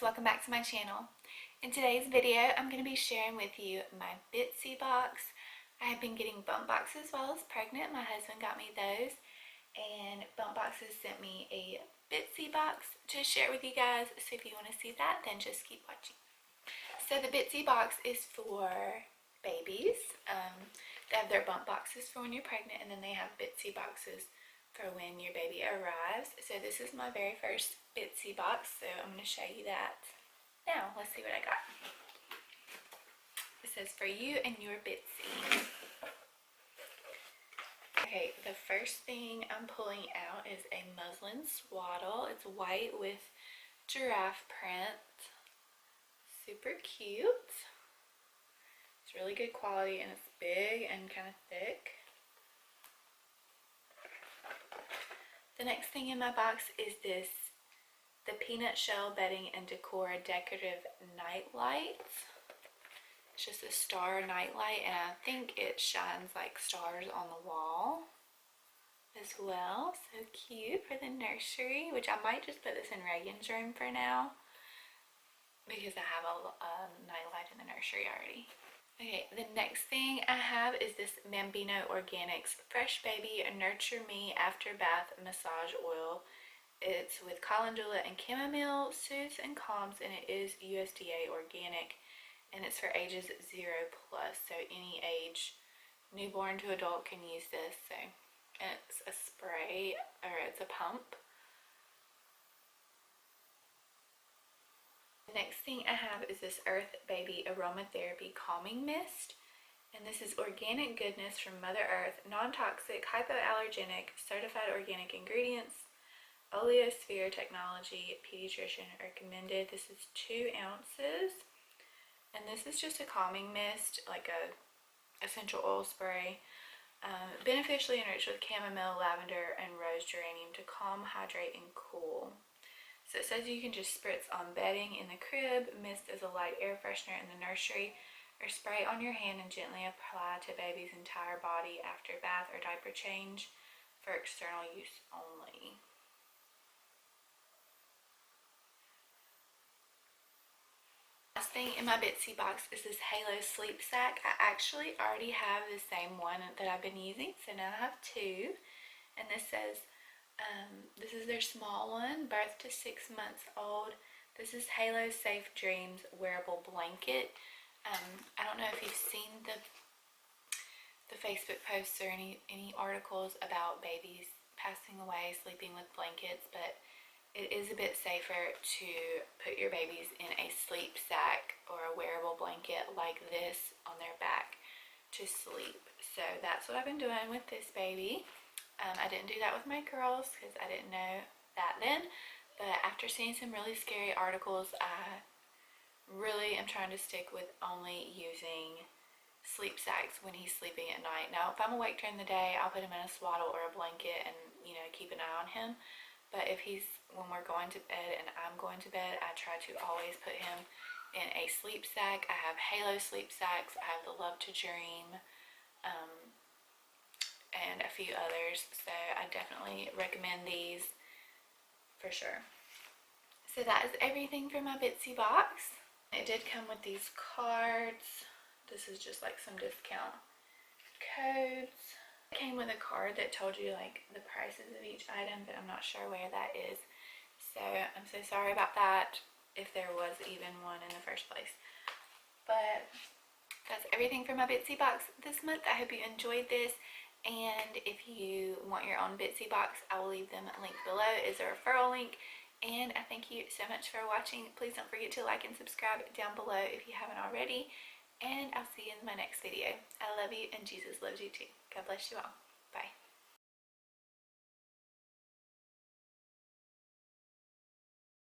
welcome back to my channel. In today's video, I'm going to be sharing with you my Bitsy Box. I have been getting bump boxes while I was pregnant. My husband got me those, and Bump Boxes sent me a Bitsy Box to share with you guys. So if you want to see that, then just keep watching. So the Bitsy Box is for babies. They have their bump boxes for when you're pregnant, and then they have Bitsy Boxes for when your baby arrives. So this is my very first Bitsy Box, so I'm going to show you that now. Let's see what I got. It says, for you and your Bitsy. Okay, the first thing I'm pulling out is a muslin swaddle. It's white with giraffe print. Super cute. It's really good quality, and it's big and kind of thick. The next thing in my box is the peanut shell bedding and decor decorative nightlight. It's just a star nightlight, and I think it shines like stars on the wall as well. So cute for the nursery, which I might just put this in Reagan's room for now because I have a nightlight in the nursery already. Okay, the next thing I have is this Bambino Organics Fresh Baby Nurture Me After Bath Massage Oil. It's with calendula and chamomile, soothes and calms, and it is USDA organic, and it's for ages 0+, so any age, newborn to adult, can use this. So it's a spray, or it's a pump. The next thing I have is this Earth Baby Aromatherapy Calming Mist, and this is organic goodness from Mother Earth, non-toxic, hypoallergenic, certified organic ingredients, oleosphere technology, pediatrician recommended. This is 2 ounces, and this is just a calming mist, like a essential oil spray, beneficially enriched with chamomile, lavender, and rose geranium to calm, hydrate, and cool. So it says you can just spritz on bedding in the crib, mist as a light air freshener in the nursery, or spray on your hand and gently apply to baby's entire body after bath or diaper change for external use only. Last thing in my Bitsy Box is this Halo Sleep Sack. I actually already have the same one that I've been using, so now I have 2. And this says, this is their small one, birth to 6 months old. This is Halo Safe Dreams wearable blanket. I don't know if you've seen the Facebook posts or any articles about babies passing away sleeping with blankets, but it is a bit safer to put your babies in a sleep sack or a wearable blanket like this on their back to sleep. So that's what I've been doing with this baby. I didn't do that with my girls because I didn't know that then, but after seeing some really scary articles, I really am trying to stick with only using sleep sacks when he's sleeping at night. Now, if I'm awake during the day, I'll put him in a swaddle or a blanket and, keep an eye on him. But when we're going to bed and I'm going to bed, I try to always put him in a sleep sack. I have Halo sleep sacks. I have the Love to Dream, and a few others, so I definitely recommend these for sure. So that is everything for my Bitsy Box. It did come with these cards. This is just like some discount codes. It came with a card that told you like the prices of each item, but I'm not sure where that is, so I'm so sorry about that if there was even one in the first place. But that's everything for my Bitsy Box this month. I hope you enjoyed this. And if you want your own Bitsy Box, I will leave them linked below. It is a referral link. And I thank you so much for watching. Please don't forget to like and subscribe down below if you haven't already. And I'll see you in my next video. I love you, and Jesus loves you too. God bless you all.